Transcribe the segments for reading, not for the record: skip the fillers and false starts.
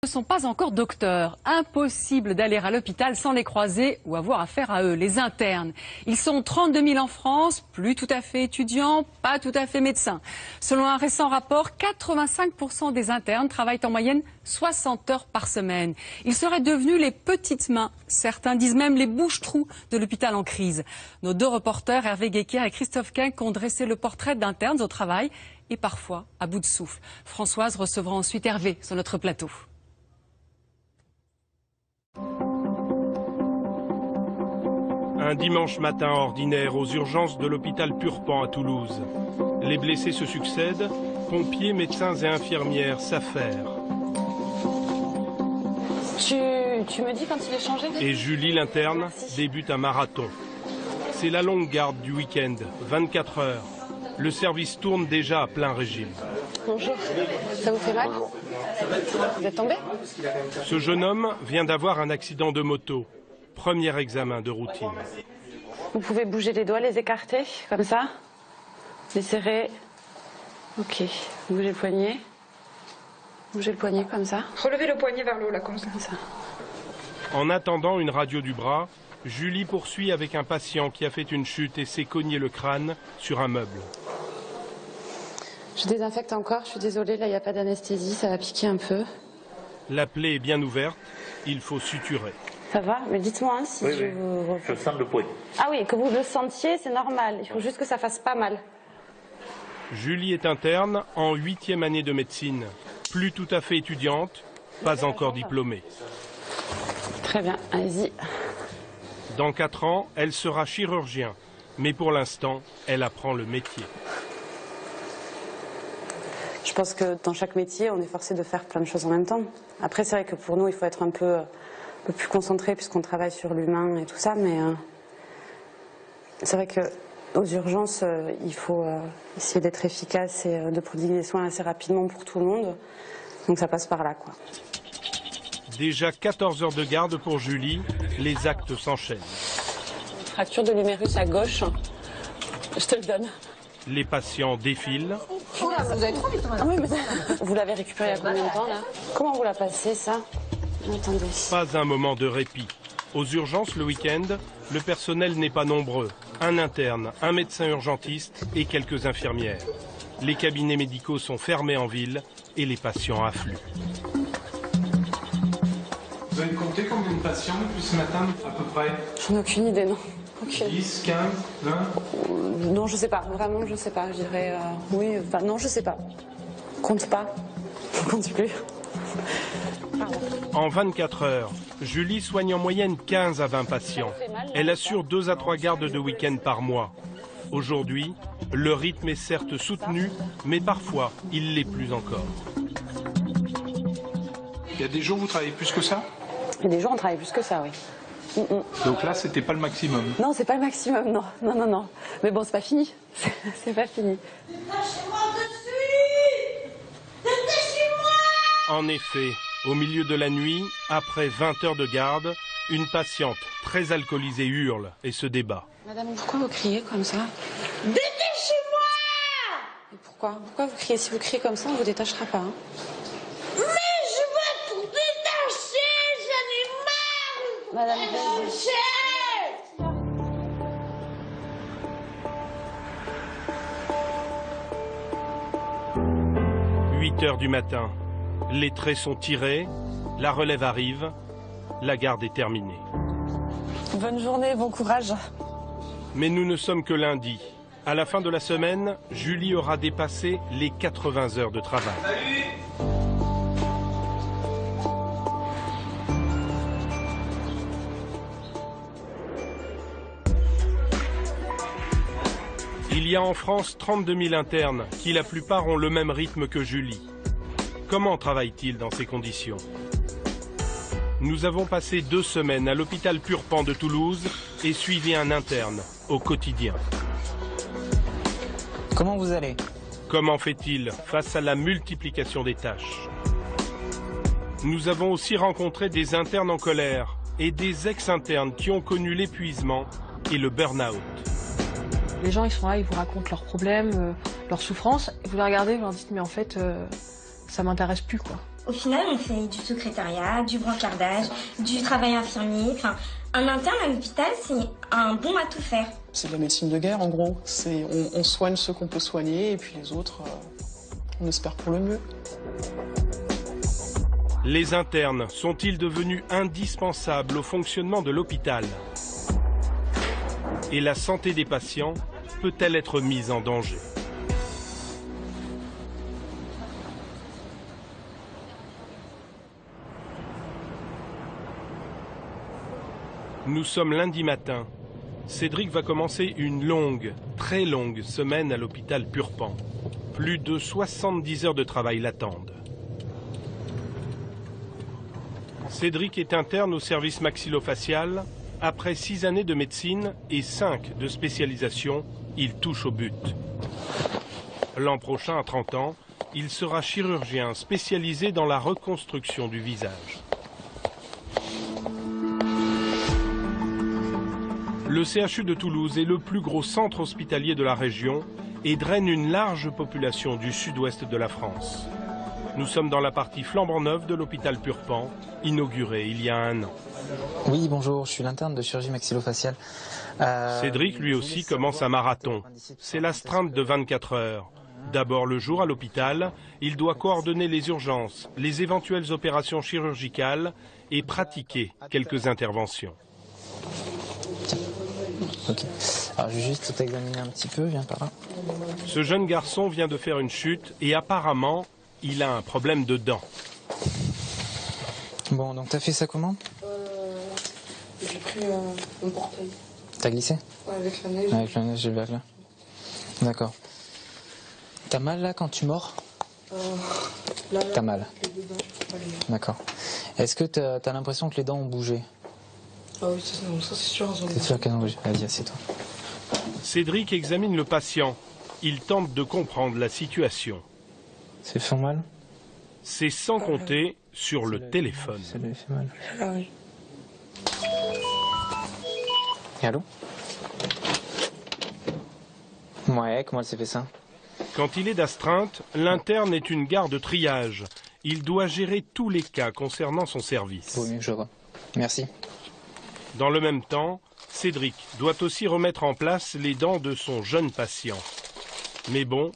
ne sont pas encore docteurs. Impossible d'aller à l'hôpital sans les croiser ou avoir affaire à eux, les internes. Ils sont 32 000 en France, plus tout à fait étudiants, pas tout à fait médecins. Selon un récent rapport, 85% des internes travaillent en moyenne 60 heures par semaine. Ils seraient devenus les petites mains. Certains disent même les bouches-trous de l'hôpital en crise. Nos deux reporters, Hervé Guéquer et Christophe Quinck, ont dressé le portrait d'internes au travail et parfois à bout de souffle. Françoise recevra ensuite Hervé sur notre plateau. Un dimanche matin ordinaire aux urgences de l'hôpital Purpan à Toulouse. Les blessés se succèdent, pompiers, médecins et infirmières s'affairent. Tu me dis quand il est changé? Et Julie, l'interne, débute un marathon. C'est la longue garde du week-end, 24 heures. Le service tourne déjà à plein régime. Bonjour, ça vous fait mal? Vous êtes tombé? Ce jeune homme vient d'avoir un accident de moto. Premier examen de routine. Vous pouvez bouger les doigts, les écarter, comme ça. Les serrer. Ok, bougez le poignet. Bougez le poignet comme ça. Relevez le poignet vers le haut, là, comme ça. En attendant une radio du bras, Julie poursuit avec un patient qui a fait une chute et s'est cogné le crâne sur un meuble. Je désinfecte encore, je suis désolée, là il n'y a pas d'anesthésie, ça va piquer un peu. La plaie est bien ouverte, il faut suturer. Ça va? Mais dites-moi si oui, je oui. vous... Je sens le poignet. Ah oui, que vous le sentiez, c'est normal. Il faut juste que ça fasse pas mal. Julie est interne en 8e année de médecine. Plus tout à fait étudiante, pas encore diplômée. Très bien, allez-y. Dans 4 ans, elle sera chirurgien. Mais pour l'instant, elle apprend le métier. Je pense que dans chaque métier, on est forcé de faire plein de choses en même temps. Après, c'est vrai que pour nous, il faut être un peu plus concentré puisqu'on travaille sur l'humain et tout ça. Mais c'est vrai qu'aux urgences, il faut essayer d'être efficace et de prodiguer des soins assez rapidement pour tout le monde. Donc ça passe par là, quoi. Déjà 14 heures de garde pour Julie, les actes s'enchaînent. Fracture de l'humérus à gauche, je te le donne. Les patients défilent. Oh là, vous avez trop vite, madame. Ah oui, mais vous l'avez récupéré il y a combien de temps, là? Comment vous la passez, ça? Attendez. Pas un moment de répit. Aux urgences, le week-end, le personnel n'est pas nombreux. Un interne, un médecin urgentiste et quelques infirmières. Les cabinets médicaux sont fermés en ville et les patients affluent. Vous avez compté combien de patients depuis ce matin, à peu près? J'en ai aucune idée, non. Aucune. 10, 15, 20? Non, je sais pas. Vraiment, je sais pas. Je dirais oui. Enfin, non, je sais pas. Compte pas. Je compte plus. Pardon. En 24 heures, Julie soigne en moyenne 15 à 20 patients. Elle assure 2 à 3 gardes de week-end par mois. Aujourd'hui, le rythme est certes soutenu, mais parfois, il l'est plus encore. Il y a des jours où vous travaillez plus que ça? Il y a des jours, on travaille plus que ça, oui. Donc là, c'était pas le maximum? Non, c'est pas le maximum, non. Non, non, non. Mais bon, c'est pas fini. C'est pas fini. Dépêchez-moi de suite! Dépêchez-moi! En effet, au milieu de la nuit, après 20 heures de garde, une patiente très alcoolisée hurle et se débat. Madame, pourquoi vous criez comme ça? Dépêchez-moi! Et pourquoi vous criez? Si vous criez comme ça, on vous détachera pas. Hein. Mais je veux tout détacher! J'en ai marre! Madame, Détacher! 8 heures du matin, les traits sont tirés, la relève arrive, la garde est terminée. bonne journée, bon courage. Mais nous ne sommes que lundi. À la fin de la semaine, Julie aura dépassé les 80 heures de travail. Il y a en France 32 000 internes qui la plupart ont le même rythme que Julie. Comment travaille-t-il dans ces conditions? Nous avons passé 2 semaines à l'hôpital Purpan de Toulouse et suivi un interne au quotidien. Comment vous allez? Comment fait-il face à la multiplication des tâches? Nous avons aussi rencontré des internes en colère et des ex-internes qui ont connu l'épuisement et le burn-out. Les gens, ils sont là, ils vous racontent leurs problèmes, leurs souffrances, et vous les regardez, vous leur dites, mais en fait, ça m'intéresse plus, quoi. Au final, on fait du secrétariat, du brancardage, du travail infirmier. Enfin, un interne à l'hôpital, c'est un bon à tout faire. C'est de la médecine de guerre, en gros. On soigne ceux qu'on peut soigner, et puis les autres, on espère pour le mieux. Les internes sont-ils devenus indispensables au fonctionnement de l'hôpital? Et la santé des patients peut-elle être mise en danger? Nous sommes lundi matin. Cédric va commencer une longue, très longue semaine à l'hôpital Purpan. Plus de 70 heures de travail l'attendent. Cédric est interne au service maxillofacial. Après 6 années de médecine et 5 de spécialisation, il touche au but. L'an prochain, à 30 ans, il sera chirurgien spécialisé dans la reconstruction du visage. Le CHU de Toulouse est le plus gros centre hospitalier de la région et draine une large population du sud-ouest de la France. Nous sommes dans la partie flambant neuve de l'hôpital Purpan, inauguré il y a 1 an. Oui, bonjour, je suis l'interne de chirurgie maxillofaciale. Cédric, lui aussi, commence un marathon. C'est l'astreinte de 24 heures. D'abord le jour à l'hôpital, il doit coordonner les urgences, les éventuelles opérations chirurgicales et pratiquer quelques interventions. Ok. Alors je vais juste t'examiner un petit peu, viens par là. Ce jeune garçon vient de faire une chute et apparemment, il a un problème de dents. Bon, donc t'as fait ça comment? J'ai pris un portail. T'as glissé? Ouais, avec la neige. Avec la neige, j'ai le verglas. D'accord. T'as mal là quand tu mords? Là, t'as mal? Les deux dents, je peux pas les... D'accord. Est-ce que t'as l'impression que les dents ont bougé? Ah oui, ça c'est sûr. C'est sûr qu'elles ont bougé. Vas-y, assieds-toi. Cédric examine le patient. Il tente de comprendre la situation. C'est fait mal? C'est sans compter sur le téléphone. Ça lui fait mal. Ah oui. Allô? Ouais, comment elle s'est fait ça? Quand il est d'astreinte, l'interne est une garde triage. Il doit gérer tous les cas concernant son service. Vaut mieux que je vois. Merci. Dans le même temps, Cédric doit aussi remettre en place les dents de son jeune patient. Mais bon,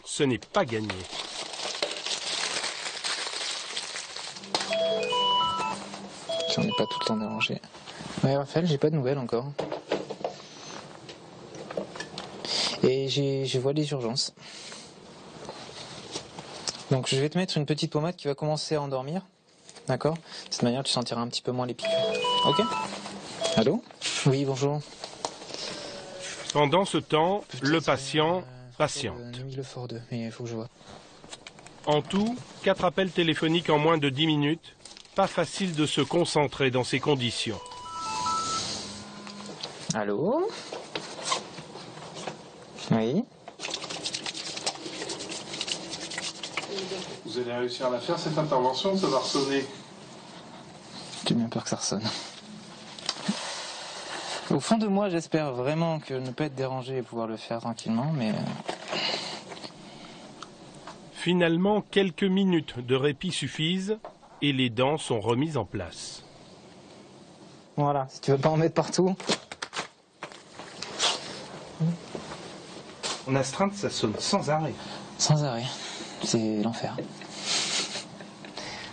ce n'est pas gagné. J'en ai pas tout le temps dérangé. Ouais, Raphaël, j'ai pas de nouvelles encore. Et je vois les urgences. Donc je vais te mettre une petite pommade qui va commencer à endormir. D'accord? De cette manière, tu sentiras un petit peu moins les piqûres. Ok? Allô? Oui, bonjour. Pendant ce temps, le patient patiente. Lefort 2, mais il faut que je vois. En tout, 4 appels téléphoniques en moins de 10 minutes. Pas facile de se concentrer dans ces conditions. Allô? Oui? Vous allez réussir à la faire cette intervention, ça va ressonner. J'ai bien peur que ça ressonne. Au fond de moi, j'espère vraiment que ne pas être dérangé et pouvoir le faire tranquillement, mais... Finalement, quelques minutes de répit suffisent et les dents sont remises en place. Voilà, si tu veux pas en mettre partout. En astreinte, ça sonne sans arrêt. Sans arrêt, c'est l'enfer.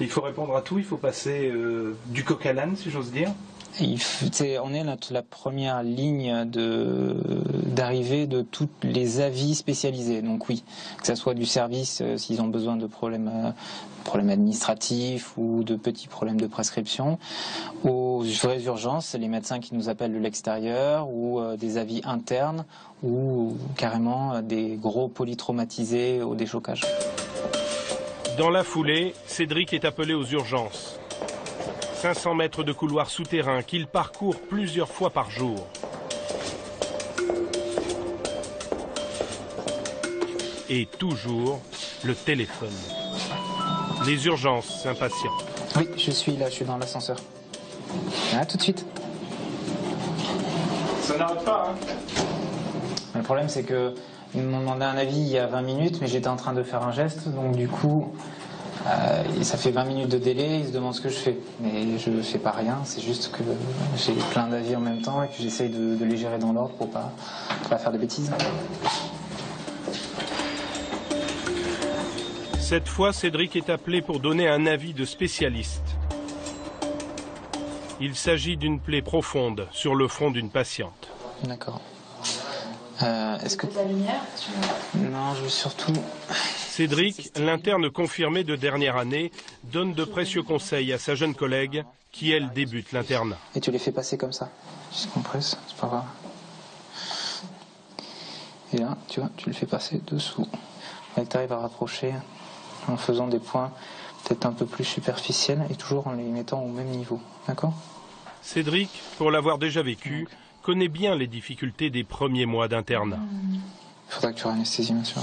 Il faut répondre à tout, il faut passer du coq à l'âne, si j'ose dire. On est la première ligne d'arrivée de tous les avis spécialisés. Donc oui, que ce soit du service, s'ils ont besoin de problèmes administratifs ou de petits problèmes de prescription, aux vraies urgences, les médecins qui nous appellent de l'extérieur, ou des avis internes, ou carrément des gros polytraumatisés au déchocage. Dans la foulée, Cédric est appelé aux urgences. 500 mètres de couloir souterrain qu'il parcourt plusieurs fois par jour. Et toujours le téléphone. Les urgences s'impatientent. Oui, je suis là, je suis dans l'ascenseur. À tout de suite. Ça n'arrête pas, hein? Le problème, c'est que ils m'ont demandé un avis il y a 20 minutes, mais j'étais en train de faire un geste, donc du coup, Et ça fait 20 minutes de délai, ils se demandent ce que je fais. Mais je fais pas rien, c'est juste que j'ai plein d'avis en même temps et que j'essaye de les gérer dans l'ordre pour pas faire de bêtises. Cette fois, Cédric est appelé pour donner un avis de spécialiste. Il s'agit d'une plaie profonde sur le front d'une patiente. D'accord. Est-ce que... la lumière? Non, je veux surtout... Cédric, l'interne confirmé de dernière année, donne de précieux conseils à sa jeune collègue qui, elle, débute l'internat. Et tu les fais passer comme ça. Tu se compresses, c'est pas grave. Et là, tu vois, tu le fais passer dessous. Là, tu arrives à rapprocher en faisant des points peut-être un peu plus superficiels et toujours en les mettant au même niveau. D'accord? Cédric, pour l'avoir déjà vécu, connaît bien les difficultés des premiers mois d'internat. Il faudra que tu réanesthésies, bien sûr.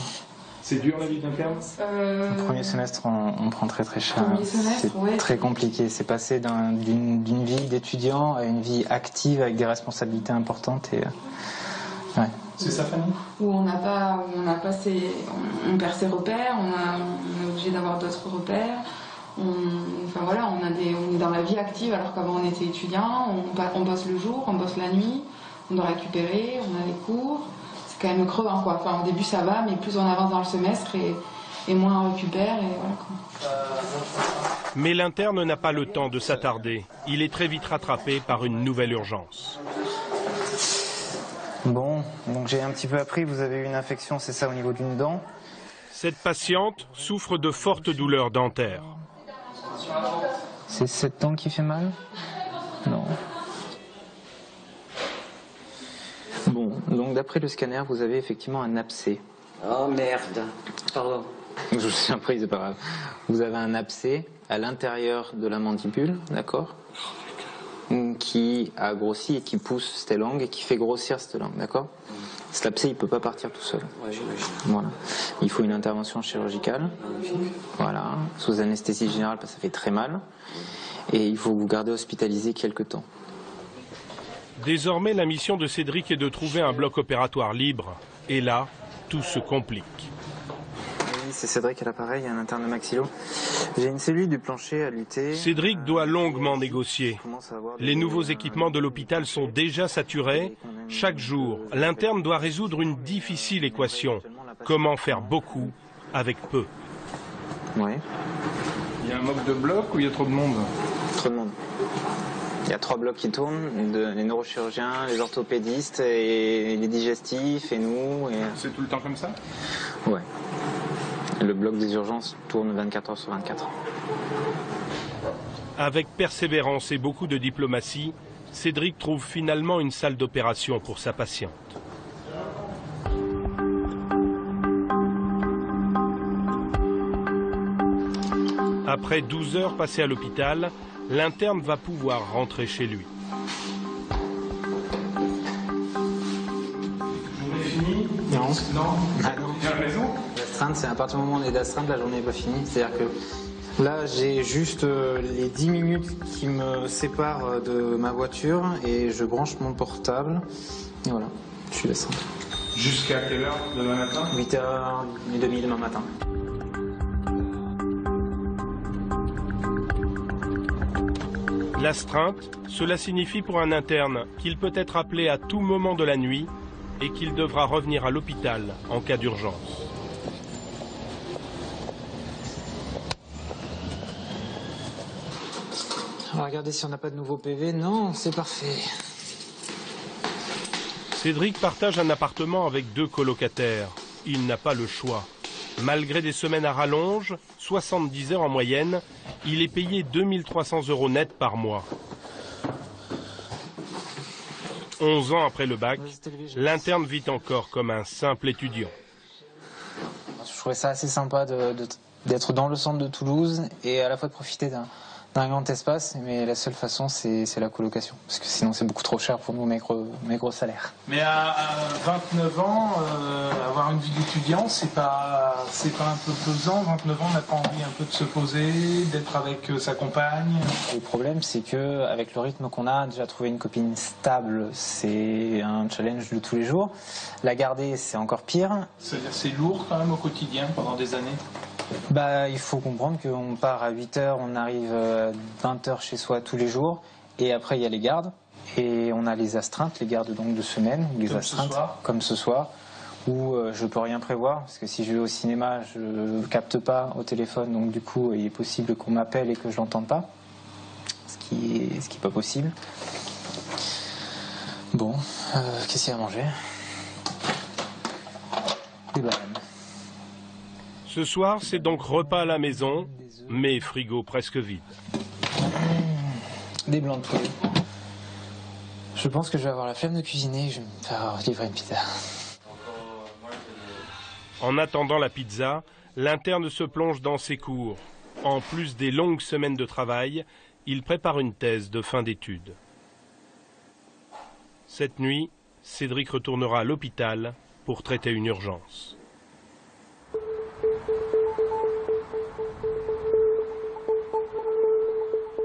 C'est dur la vie d'interne? Le premier semestre, on prend très très cher. C'est ouais. très compliqué. C'est passer d'une vie d'étudiant à une vie active avec des responsabilités importantes. Et, ouais. C'est sa famille? Où on perd ses repères, on est obligé d'avoir d'autres repères. Enfin voilà, on est dans la vie active alors qu'avant on était étudiant, on bosse le jour, on bosse la nuit, on doit récupérer, on a les cours. C'est quand même crevant quoi. Enfin au début ça va, mais plus on avance dans le semestre et moins on récupère et voilà quoi. Mais l'interne n'a pas le temps de s'attarder. Il est très vite rattrapé par une nouvelle urgence. Bon, donc j'ai un petit peu appris, vous avez eu une infection, c'est ça, au niveau d'une dent. Cette patiente souffre de fortes douleurs dentaires. C'est cette dent qui fait mal? Non. Bon, donc d'après le scanner, vous avez effectivement un abcès. Oh merde, pardon. Je vous suis pris, c'est pas grave. Vous avez un abcès à l'intérieur de la mandibule, d'accord? Qui a grossi et qui pousse cette langue et qui fait grossir cette langue, d'accord? Cet abcès, il ne peut pas partir tout seul. Ouais, j'imagine. Voilà. Il faut une intervention chirurgicale. Voilà. Sous anesthésie générale, parce que ça fait très mal. Et il faut vous garder hospitalisé quelque temps. Désormais, la mission de Cédric est de trouver un bloc opératoire libre. Et là, tout se complique. Oui, c'est Cédric à l'appareil, un interne de maxillo. J'ai une cellule du plancher à lutter. Cédric doit longuement négocier. Les nouveaux équipements de l'hôpital sont déjà saturés. Chaque jour, l'interne doit résoudre une difficile équation. Comment faire beaucoup avec peu? Oui. Il y a un manque de bloc ou il y a trop de monde? Trop de monde. Il y a 3 blocs qui tournent, les neurochirurgiens, les orthopédistes, et les digestifs, et nous. Et... C'est tout le temps comme ça? Ouais. Le bloc des urgences tourne 24 heures sur 24. Avec persévérance et beaucoup de diplomatie, Cédric trouve finalement une salle d'opération pour sa patiente. Après 12 heures passées à l'hôpital, l'interne va pouvoir rentrer chez lui. Journée finie? Non. Non. Ah non. Il y a raison? L'astreinte, c'est à partir du moment où on est d'astreinte, la journée n'est pas finie. C'est-à-dire que là, j'ai juste les 10 minutes qui me séparent de ma voiture et je branche mon portable. Et voilà, je suis d'astreinte. Jusqu'à quelle heure demain matin? 8h30 demain matin. L'astreinte, cela signifie pour un interne qu'il peut être appelé à tout moment de la nuit et qu'il devra revenir à l'hôpital en cas d'urgence. On va regarder si on n'a pas de nouveau PV. Non, c'est parfait. Cédric partage un appartement avec 2 colocataires. Il n'a pas le choix. Malgré des semaines à rallonge, 70 heures en moyenne, il est payé 2 300 € net par mois. 11 ans après le bac, l'interne vit encore comme un simple étudiant. Je trouvais ça assez sympa d'être dans le centre de Toulouse et à la fois de profiter d'un grand espace, mais la seule façon c'est la colocation, parce que sinon c'est beaucoup trop cher pour nous, mes gros salaires. Mais à 29 ans, avoir une vie d'étudiant, c'est pas un peu pesant? 29 ans, on n'a pas envie un peu de se poser, d'être avec sa compagne? Le problème, c'est que avec le rythme qu'on a, déjà trouver une copine stable, c'est un challenge de tous les jours. La garder, c'est encore pire. C'est-à-dire c'est lourd quand même au quotidien pendant des années? Il faut comprendre qu'on part à 8h, on arrive à 20h chez soi tous les jours, et après il y a les gardes, et on a les astreintes, les gardes donc de semaine, ou les comme astreintes, comme ce soir, où je peux rien prévoir, parce que si je vais au cinéma, je capte pas au téléphone, donc du coup il est possible qu'on m'appelle et que je l'entende pas, ce qui est pas possible. Bon, qu'est-ce qu'il y a à manger? Des bananes. Ce soir, c'est donc repas à la maison, mais frigo presque vide. Des blancs de poulet. Je pense que je vais avoir la flemme de cuisiner et je vais me faire livrer une pizza. En attendant la pizza, l'interne se plonge dans ses cours. En plus des longues semaines de travail, il prépare une thèse de fin d'études. Cette nuit, Cédric retournera à l'hôpital pour traiter une urgence.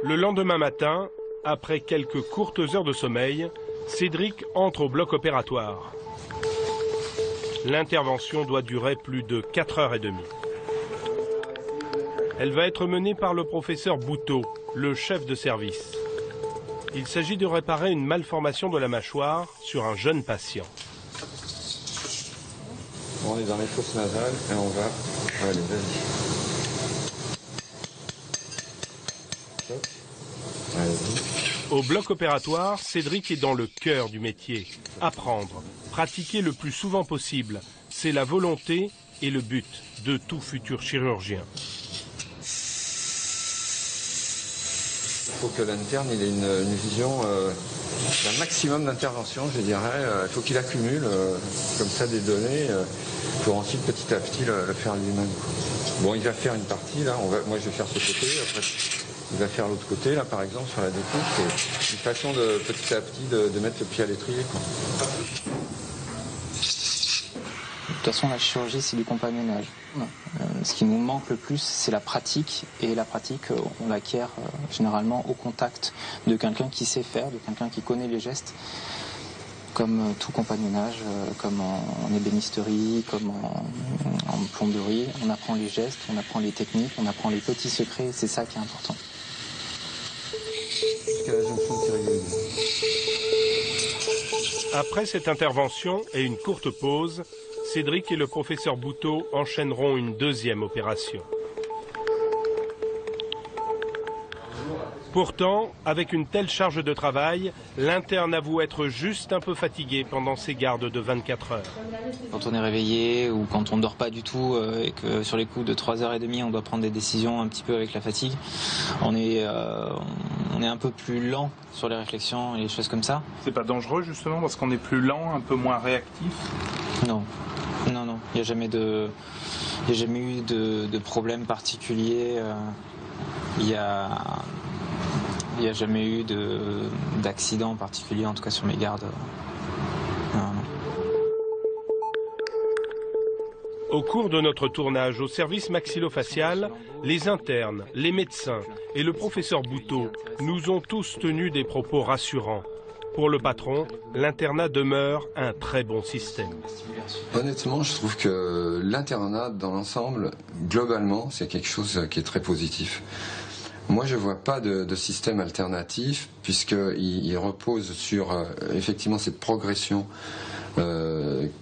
Le lendemain matin, après quelques courtes heures de sommeil, Cédric entre au bloc opératoire. L'intervention doit durer plus de 4h30. Elle va être menée par le professeur Bouteau, le chef de service. Il s'agit de réparer une malformation de la mâchoire sur un jeune patient. On est dans les fosses nasales et on va... Allez, vas-y. Au bloc opératoire, Cédric est dans le cœur du métier. Apprendre, pratiquer le plus souvent possible, c'est la volonté et le but de tout futur chirurgien. Il faut que l'interne ait une vision d'un maximum d'intervention, je dirais. Il faut qu'il accumule comme ça des données pour ensuite petit à petit le faire lui-même. Bon, il va faire une partie, là. Moi, je vais faire ce côté. Après, il va faire l'autre côté, là, par exemple, sur la découpe. C'est une façon de petit à petit de mettre le pied à l'étrier, quoi. De toute façon, la chirurgie, c'est du compagnonnage. Ce qui nous manque le plus, c'est la pratique. Et la pratique, on l'acquiert généralement au contact de quelqu'un qui sait faire, de quelqu'un qui connaît les gestes. Comme tout compagnonnage, comme en ébénisterie, comme en plomberie. On apprend les gestes, on apprend les techniques, on apprend les petits secrets. C'est ça qui est important. Après cette intervention et une courte pause, Cédric et le professeur Bouteau enchaîneront une deuxième opération. Pourtant, avec une telle charge de travail, l'interne avoue être juste un peu fatigué pendant ses gardes de 24 heures. Quand on est réveillé ou quand on ne dort pas du tout et que sur les coups de 3h30 on doit prendre des décisions un petit peu avec la fatigue, on est un peu plus lent sur les réflexions et les choses comme ça. C'est pas dangereux justement parce qu'on est plus lent, un peu moins réactif? Non, non, non. Il n'y a jamais eu de problème particulier. Il n'y a jamais eu d'accident particulier, en tout cas sur mes gardes. Non, non. Au cours de notre tournage au service maxillofacial, les internes, les médecins et le professeur Bouteau nous ont tous tenu des propos rassurants. Pour le patron, l'internat demeure un très bon système. Honnêtement, je trouve que l'internat, dans l'ensemble, globalement, c'est quelque chose qui est très positif. Moi, je ne vois pas de système alternatif, puisqu'il repose sur effectivement cette progression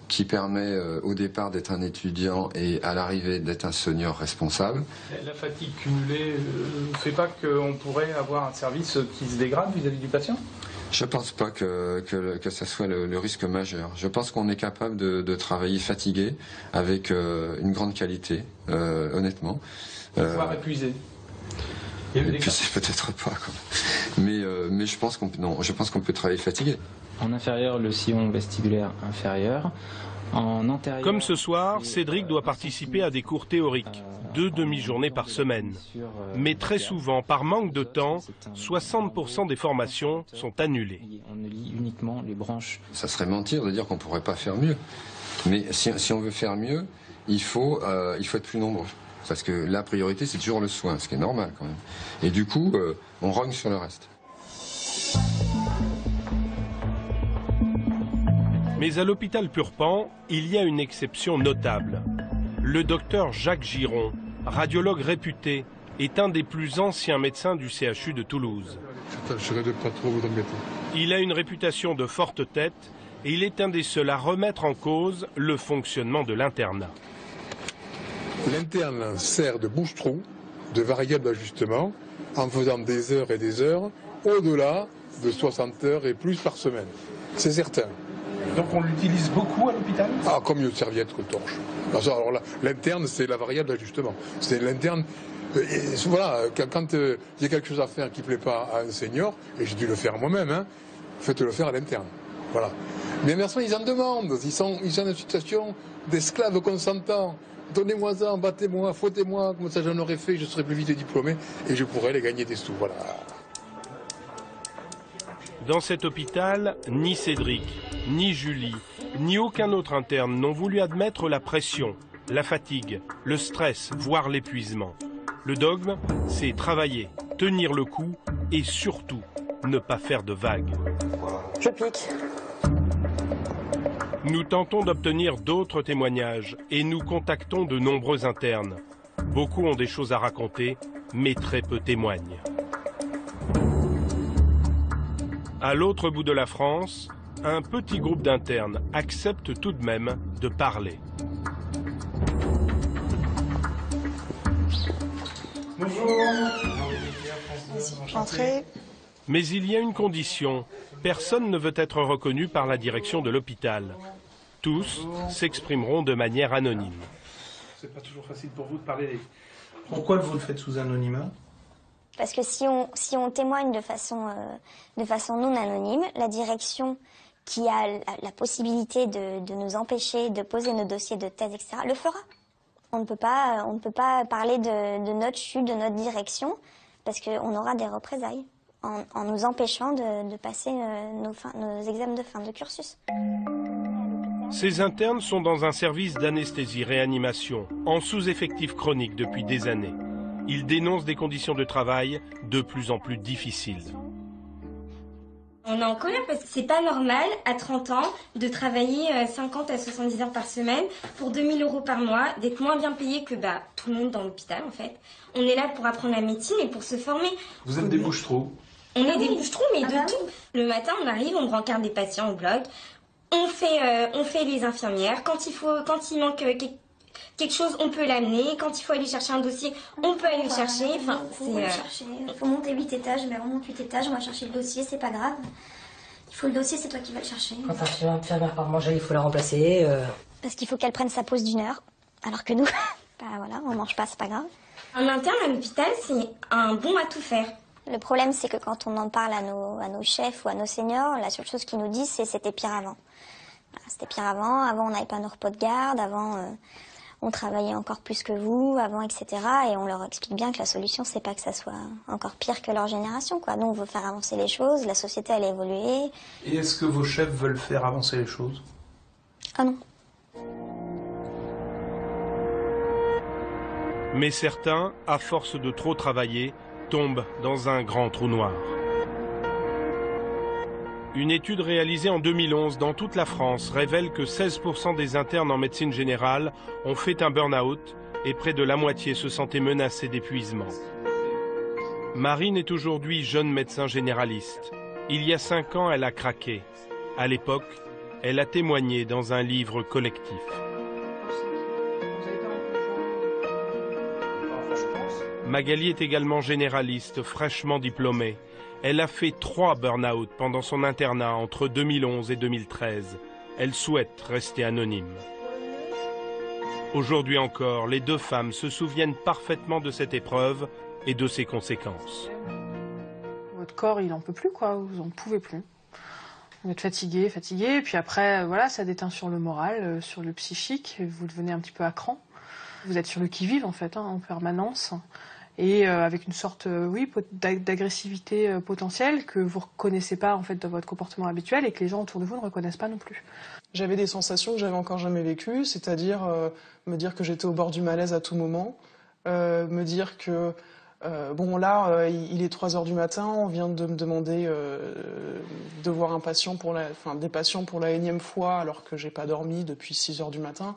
qui permet au départ d'être un étudiant et à l'arrivée d'être un senior responsable. La fatigue cumulée ne fait pas qu'on pourrait avoir un service qui se dégrade vis-à-vis du patient? Je ne pense pas que ça soit le risque majeur. Je pense qu'on est capable de travailler fatigué avec une grande qualité, honnêtement. Voire épuisé. Épuisé peut-être pas, quoi. Mais je pense qu'on peut travailler fatigué. En inférieur, le sillon vestibulaire inférieur. En antérieur, comme ce soir, Cédric doit participer à des cours théoriques, 2 demi-journées par semaine. Mais très souvent, par manque de temps, 60% des formations sont annulées. On ne lit uniquement les branches. Ça serait mentir de dire qu'on ne pourrait pas faire mieux. Mais si on veut faire mieux, il faut être plus nombreux. Parce que la priorité, c'est toujours le soin, ce qui est normal quand même. Et du coup, on rogne sur le reste. Mais à l'hôpital Purpan, il y a une exception notable. Le docteur Jacques Giron, radiologue réputé, est un des plus anciens médecins du CHU de Toulouse. Je tâcherai de pas trop vous embêter. Il a une réputation de forte tête et il est un des seuls à remettre en cause le fonctionnement de l'internat. L'interne sert de bouche-trou, de variable d'ajustement, en faisant des heures et des heures, au-delà de 60 heures et plus par semaine. C'est certain. Donc on l'utilise beaucoup à l'hôpital? Ah, comme une serviette que torche. Alors là, l'interne, c'est la variable d'ajustement. C'est l'interne. Voilà, quand il y a quelque chose à faire qui ne plaît pas à un senior, et j'ai dû le faire moi-même, hein, faites-le faire à l'interne. Voilà. Mais inversement, ils en demandent. Ils sont dans une situation d'esclaves consentants. Donnez-moi-en, battez-moi, fouettez-moi, comme ça j'en aurais fait, je serais plus vite diplômé et je pourrais les gagner des sous. Voilà. Dans cet hôpital, ni Cédric, ni Julie, ni aucun autre interne n'ont voulu admettre la pression, la fatigue, le stress, voire l'épuisement. Le dogme, c'est travailler, tenir le coup et surtout ne pas faire de vagues. Je pique. Nous tentons d'obtenir d'autres témoignages et nous contactons de nombreux internes. Beaucoup ont des choses à raconter, mais très peu témoignent. À l'autre bout de la France, un petit groupe d'internes accepte tout de même de parler. Bonjour. Entrez. Mais il y a une condition. Personne ne veut être reconnu par la direction de l'hôpital. Tous s'exprimeront de manière anonyme. C'est pas toujours facile pour vous de parler. Pourquoi vous le faites sous anonymat? Parce que si on témoigne de façon non anonyme, la direction qui a la possibilité de nous empêcher de poser nos dossiers de thèse, etc., le fera. On ne peut pas parler de notre chute, de notre direction, parce qu'on aura des représailles en nous empêchant de passer nos examens de fin de cursus. Ces internes sont dans un service d'anesthésie-réanimation, en sous-effectif chronique depuis des années. Ils dénoncent des conditions de travail de plus en plus difficiles. On est en colère parce que c'est pas normal, à 30 ans, de travailler 50 à 70 heures par semaine pour 2 000 € par mois, d'être moins bien payé que tout le monde dans l'hôpital, en fait. On est là pour apprendre la médecine et pour se former. Vous êtes des bouches-trous? On est des bouches-trous, mais de tout. Le matin, on arrive, on brancarde des patients au bloc, on fait les infirmières. Quand il manque quelque chose, on peut l'amener. Quand il faut aller chercher un dossier, on peut aller le chercher. Enfin, il faut monter 8 étages, mais on monte 8 étages, on va chercher le dossier, c'est pas grave. Il faut le dossier, c'est toi qui vas le chercher. Quand un infirmière part manger, il faut la remplacer. Parce qu'il faut qu'elle prenne sa pause d'1 heure, alors que nous, voilà, on mange pas, c'est pas grave. Un interne à l'hôpital, c'est un bon à tout faire. Le problème, c'est que quand on en parle à nos chefs ou à nos seniors, la seule chose qu'ils nous disent, c'est c'était pire avant. Voilà, c'était pire avant. Avant, on n'avait pas nos repos de garde. Avant, on travaillait encore plus que vous. Avant, etc. Et on leur explique bien que la solution, c'est pas que ça soit encore pire que leur génération, quoi. Nous, on veut faire avancer les choses. La société, elle a évolué. Et est-ce que vos chefs veulent faire avancer les choses? Ah non. Mais certains, à force de trop travailler, tombent dans un grand trou noir. Une étude réalisée en 2011 dans toute la France révèle que 16% des internes en médecine générale ont fait un burn-out et près de la moitié se sentaient menacés d'épuisement. Marine est aujourd'hui jeune médecin généraliste. Il y a 5 ans, elle a craqué. À l'époque, elle a témoigné dans un livre collectif. Magali est également généraliste, fraîchement diplômée. Elle a fait 3 burn-out pendant son internat entre 2011 et 2013. Elle souhaite rester anonyme. Aujourd'hui encore, les 2 femmes se souviennent parfaitement de cette épreuve et de ses conséquences. Votre corps, il n'en peut plus, quoi. Vous n'en pouvez plus. Vous êtes fatigué, et puis après, voilà, ça déteint sur le moral, sur le psychique. Vous devenez un petit peu à cran. Vous êtes sur le qui-vive, en fait, en permanence. Et avec une sorte d'agressivité potentielle que vous ne reconnaissez pas en fait, dans votre comportement habituel et que les gens autour de vous ne reconnaissent pas non plus. J'avais des sensations que j'avais encore jamais vécues, c'est-à-dire me dire que j'étais au bord du malaise à tout moment, me dire que Bon là, il est 3 h du matin, on vient de me demander de voir un patient des patients pour la énième fois alors que j'ai pas dormi depuis 6 h du matin.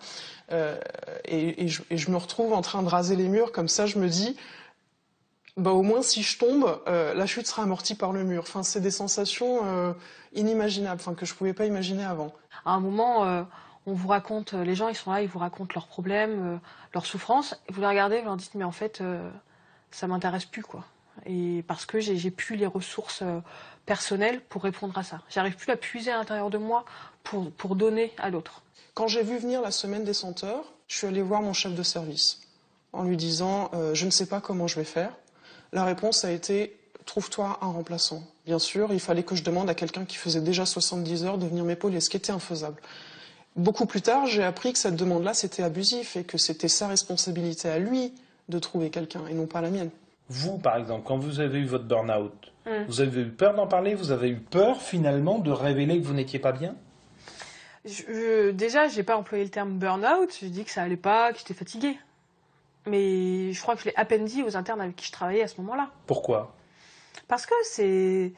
Et je me retrouve en train de raser les murs, comme ça je me dis, bah au moins si je tombe, la chute sera amortie par le mur. Enfin, c'est des sensations inimaginables, que je pouvais pas imaginer avant. À un moment, on vous raconte, les gens ils sont là, ils vous racontent leurs problèmes, leurs souffrances, et vous les regardez, vous leur dites mais en fait ça m'intéresse plus quoi. Et parce que j'ai plus les ressources personnelles pour répondre à ça. J'arrive plus à puiser à l'intérieur de moi pour donner à l'autre. Quand j'ai vu venir la semaine des senteurs, je suis allée voir mon chef de service en lui disant je ne sais pas comment je vais faire. La réponse a été trouve-toi un remplaçant. Bien sûr, il fallait que je demande à quelqu'un qui faisait déjà 70 heures de venir m'épauler, ce qui était infaisable. Beaucoup plus tard, j'ai appris que cette demande-là, c'était abusif et que c'était sa responsabilité à lui de trouver quelqu'un et non pas la mienne. Vous, par exemple, quand vous avez eu votre burn-out, vous avez eu peur d'en parler? Vous avez eu peur, finalement, de révéler que vous n'étiez pas bien? Déjà, j'ai pas employé le terme burn-out. J'ai dit que ça allait pas, que j'étais fatiguée. Mais je crois que je l'ai à peine dit aux internes avec qui je travaillais à ce moment-là. Pourquoi? Parce que c'est...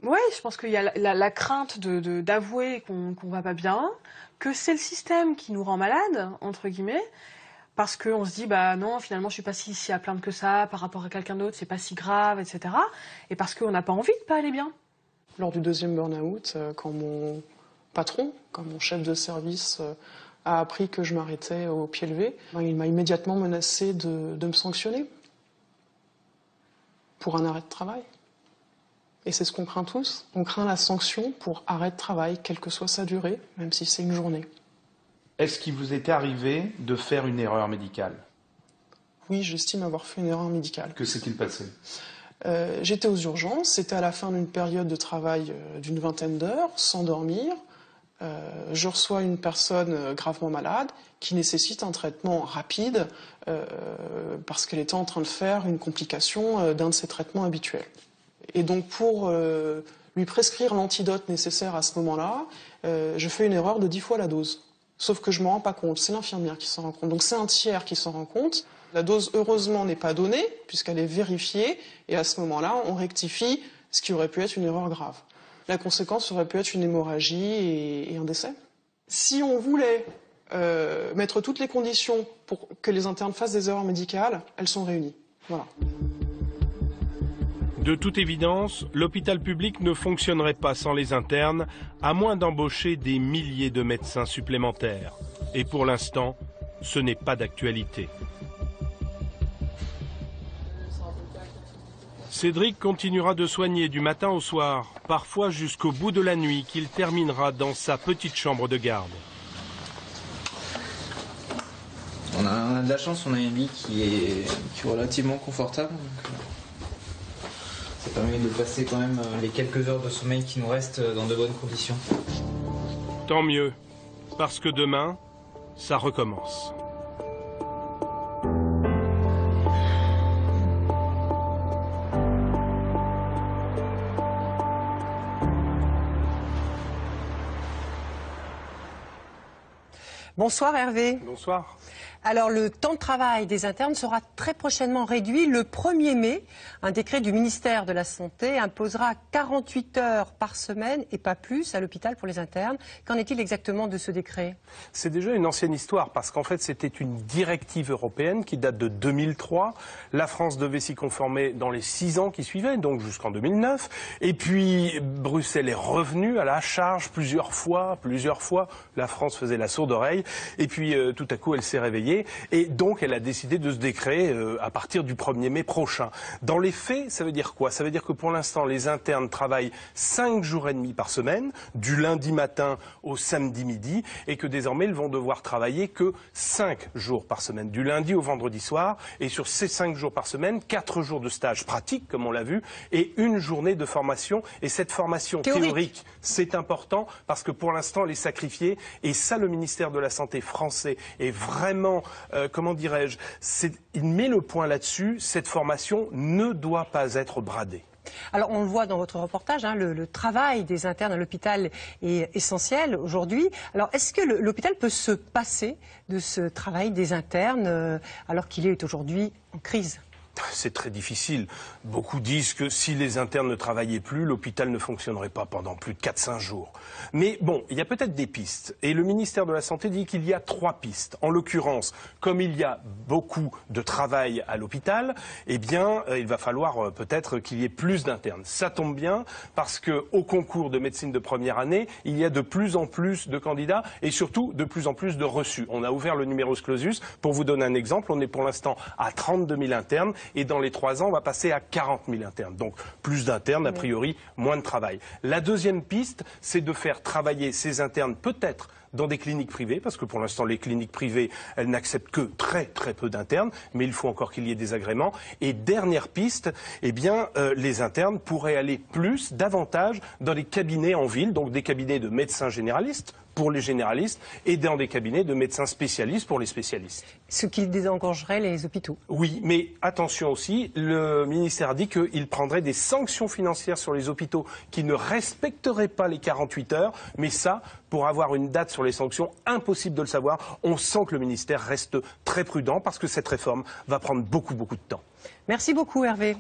Ouais, je pense qu'il y a la crainte d'avouer qu'on va pas bien, que c'est le système qui nous rend malades, entre guillemets, parce qu'on se dit, bah non, finalement, je suis pas si à plaindre que ça, par rapport à quelqu'un d'autre, c'est pas si grave, etc. Et parce qu'on n'a pas envie de pas aller bien. Lors du deuxième burn-out, quand mon patron, quand mon chef de service a appris que je m'arrêtais au pied levé, il m'a immédiatement menacé de me sanctionner pour un arrêt de travail. Et c'est ce qu'on craint tous. On craint la sanction pour arrêt de travail, quelle que soit sa durée, même si c'est une journée. Est-ce qu'il vous était arrivé de faire une erreur médicale? Oui, j'estime avoir fait une erreur médicale. Que s'est-il passé? J'étais aux urgences, c'était à la fin d'une période de travail d'une 20aine d'heures, sans dormir. Je reçois une personne gravement malade qui nécessite un traitement rapide parce qu'elle était en train de faire une complication d'un de ses traitements habituels. Et donc pour lui prescrire l'antidote nécessaire à ce moment-là, je fais une erreur de 10 fois la dose. Sauf que je ne m'en rends pas compte, c'est l'infirmière qui s'en rend compte. Donc c'est un tiers qui s'en rend compte. La dose, heureusement, n'est pas donnée, puisqu'elle est vérifiée, et à ce moment-là, on rectifie ce qui aurait pu être une erreur grave. La conséquence aurait pu être une hémorragie et un décès. Si on voulait mettre toutes les conditions pour que les internes fassent des erreurs médicales, elles sont réunies. Voilà. De toute évidence, l'hôpital public ne fonctionnerait pas sans les internes, à moins d'embaucher des milliers de médecins supplémentaires. Et pour l'instant, ce n'est pas d'actualité. Cédric continuera de soigner du matin au soir, parfois jusqu'au bout de la nuit qu'il terminera dans sa petite chambre de garde. On a de la chance, on a un lit qui est relativement confortable. Ça permet de passer quand même les quelques heures de sommeil qui nous restent dans de bonnes conditions. Tant mieux, parce que demain, ça recommence. Bonsoir Hervé. Bonsoir. Alors le temps de travail des internes sera très prochainement réduit. Le 1er mai, un décret du ministère de la Santé imposera 48 heures par semaine et pas plus à l'hôpital pour les internes. Qu'en est-il exactement de ce décret? C'est déjà une ancienne histoire parce qu'en fait c'était une directive européenne qui date de 2003. La France devait s'y conformer dans les 6 ans qui suivaient, donc jusqu'en 2009. Et puis Bruxelles est revenue à la charge plusieurs fois. La France faisait la sourde oreille. Et puis tout à coup elle s'est réveillée. Et donc elle a décidé de ce décret à partir du 1er mai prochain. Dans les faits, ça veut dire quoi? Ça veut dire que pour l'instant, les internes travaillent 5 jours et demi par semaine, du lundi matin au samedi midi, et que désormais, ils vont devoir travailler que 5 jours par semaine, du lundi au vendredi soir, et sur ces 5 jours par semaine, 4 jours de stage pratique, comme on l'a vu, et une journée de formation. Et cette formation théorique, c'est important, parce que pour l'instant, elle est sacrifiée, et ça, le ministère de la Santé français est vraiment, comment dirais-je, il met le point là-dessus, cette formation ne doit pas être bradée. Alors on le voit dans votre reportage, hein, le travail des internes à l'hôpital est essentiel aujourd'hui. Alors est-ce que l'hôpital peut se passer de ce travail des internes alors qu'il est aujourd'hui en crise ? C'est très difficile. Beaucoup disent que si les internes ne travaillaient plus, l'hôpital ne fonctionnerait pas pendant plus de 4-5 jours. Mais bon, il y a peut-être des pistes. Et le ministère de la Santé dit qu'il y a 3 pistes. En l'occurrence, comme il y a beaucoup de travail à l'hôpital, eh bien, il va falloir peut-être qu'il y ait plus d'internes. Ça tombe bien parce qu'au concours de médecine de première année, il y a de plus en plus de candidats et surtout de plus en plus de reçus. On a ouvert le numerus clausus. Pour vous donner un exemple, on est pour l'instant à 32 000 internes. Et dans les 3 ans, on va passer à 40 000 internes. Donc plus d'internes, a priori, moins de travail. La deuxième piste, c'est de faire travailler ces internes peut-être dans des cliniques privées, parce que pour l'instant, les cliniques privées, elles n'acceptent que très peu d'internes, mais il faut encore qu'il y ait des agréments. Et dernière piste, eh bien, les internes pourraient aller davantage dans les cabinets en ville, donc des cabinets de médecins généralistes, pour les généralistes, et dans des cabinets de médecins spécialistes pour les spécialistes. Ce qui désengorgerait les hôpitaux. Oui, mais attention aussi, le ministère a dit qu'il prendrait des sanctions financières sur les hôpitaux qui ne respecteraient pas les 48 heures, mais ça, pour avoir une date sur les sanctions, impossible de le savoir. On sent que le ministère reste très prudent parce que cette réforme va prendre beaucoup de temps. Merci beaucoup Hervé.